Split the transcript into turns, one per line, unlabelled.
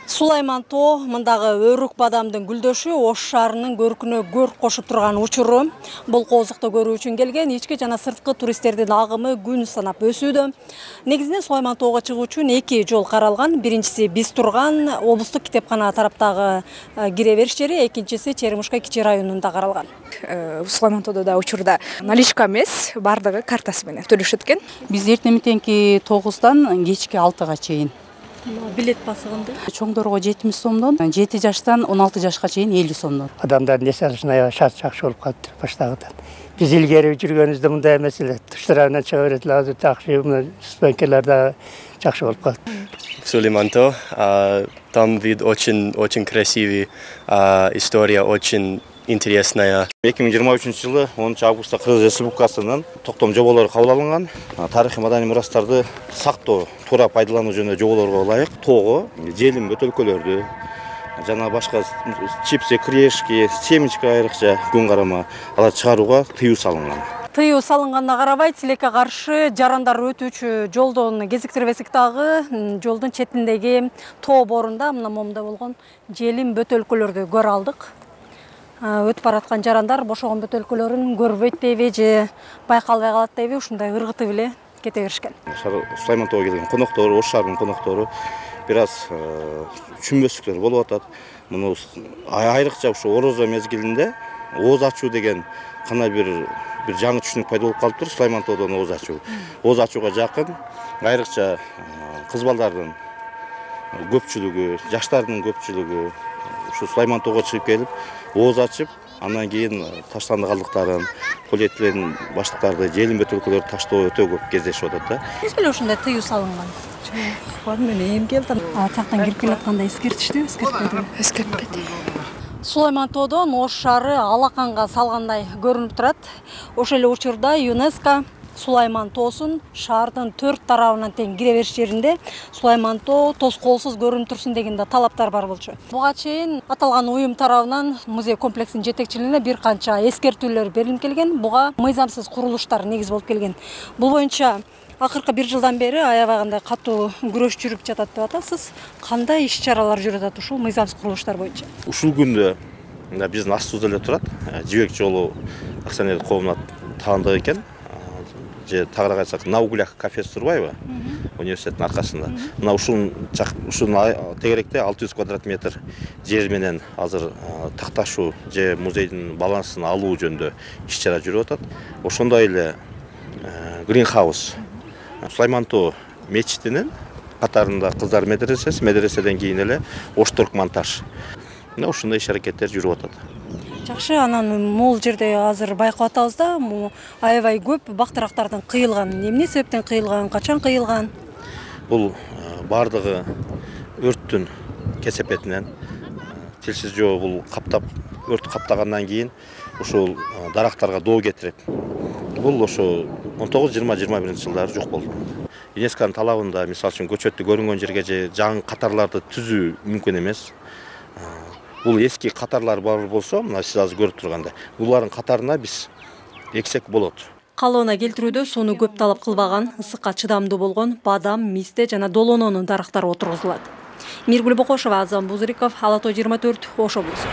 Сулайман Тоо мындагы өрүк бадамдын гүлдөшү Ош шаарынын көркүнө көрк кошуп турган учуру. Бул коозукту көрүү үчүн келген ички жана сырткы туристтердин агымы күн санап өсүүдө. Негизинен Сулайман Тоого чыгуу үчүн эки жол каралган. Биринчиси биз турган облустук китепкана тараптагы кире бериш жери, экинчиси Черемушка кичи районунда каралган.
Сулайман Тоодо да учурда наличка эмес, бардыгы картасы менен төлөшөт экен.
Биз эртең-мененки 9-дан кечки 6-га чейин.
Билет басыгынды.
Чоңдорго 70 сомдон, 7 жаштан 16 жашка чейин 50 сомдон.
Адамдардын эс алышына шарт жакшы болуп калыптыр баштагыдан. Биз илгери жүргөнүбүздө мындай эмес эле. Туштарынан чыга берет эле, азыр жакшы спонкерлер да жакшы болуп калды.
Сулайман Тоо, там вид очень красивый, история очень интересная.
2023 жылы 10 августта Кыргыз Республикасынын токтом жоболору кабыл алынган. Тарыхый маданий мурастарды сактоо, туура пайдалануу жөнүндө жоболорго ылайык тоого желим бөтөлкөлөрдү жана башка чипсы, крешки, семечки айрыкча күн карама алар чыгарууга тыюу салынган.
Тыюу салынганына карабай, тилекке каршы жарандар өтүүчү жолдон кезиктирбесек дагы жолдун четиндеги тоо борунда мына момундай болгон желим бөтөлкөлөрдү көрө алдык. Өтүп бараткан жарандар бошогон бөтөлкөлөрүн көрбөйт дейби же байкалбай калат дейби ушундай ыргытып эле кете беришкен.
Сулайман Тоого келген коноктору, Ош шаарынын коноктору бир аз түшүнбөстүктөр болуп атат. Муну айрыкча ушу орозо мезгилинде ооз ачуу деген кандай бир жаңы түшүнүк пайда болуп калыптыр. Сулайман Тоодон ооз ачуу. Ооз ачууга жакын айрыкча кыз балдардын көпчүлүгү, жаштардын көпчүлүгү ушу Сулайман Тоого чыгып келип, ооз ачып, андан кийин таштанды калдыктарын, полиэтилен баштыктарды, желим бөтөлкөлөрдү таштоо өтө көп кездешип атат да.
Эмне эле ушундай тыюу салынган? Мен эми келдим. Жактан кирип келатканда эскертиштиби, эскертпедиби?
Эскертпеди.
Сулайман Тоодон Ош шаары алаканга салгандай көрүнүп турат. Ошол эле учурда ЮНЕСКО Сулайман Тоосун шаардын 4 тарабынан тең кире бериш жеринде Сулайман Тоо тоскоолсуз көрүнүп турсун деген да талаптар бар болчу. Буга чейин аталган уюм тарабынан музей комплексинин жетекчилигине бир канча эскертүүлөр берилип келген. Буга мыйзамсыз курулуштар негиз болуп келген. Бул боюнча акыркы 1 жылдан бери аябагандай катуу күрөш жүрүп жатат деп атасыз. Кандай иш-чаралар жүрүп атат ушул мыйзамсыз курулуштар боюнча?
Ушул күндө биздин астыбызда эле турат. Жибек жолу акционерлик коомуна таандык экен. Же тагыраак айтсак, на углях кафеси турбайбы? Университеттин аркасында. Мына ушунун тегеректе 600 квадрат метр жер менен азыр такташуу же музейдин балансын алуу жөнүндө иш-чара жүрүп атат. Ошондой эле Greenhouse Сулайман Тоо мечитинин катарында кыздар медресеси, медреседен кийин эле Ош Туркмонтаж. Мына ушундай иш-аракеттер жүрүп атат.
Жакшы, анан могул жерде азыр байкап атабыз да, аябай көп бактырактардын кыйылган. Эмне себептен кыйылган, качан кыйылган?
Бул бардыгы өрттүн кесепетинен тилсиз жоо бул өрт каптагандан кийин ушул дарактарга доо кетирип. Бул ошо 19-20-21 жылдары жок болду. ЮНЕСКОнун талабында, мисалы үчүн көчөттү көрүнгөн жерге же жаңы катарларды түзүү мүмкүн эмес. Бул эски катарлар бар болсо, мына сиз азыр көрүп тургандай, булардын катарына биз эксек болот.
Калыбына келтирүүдө сууну көп талап кылбаган, ысыкка чыдамдуу болгон бадам, мисте жана долононун дарактары отургузулат. Миргүл Бокошева, Азам Бузриков, Ала Тоо 24, Ош облусу.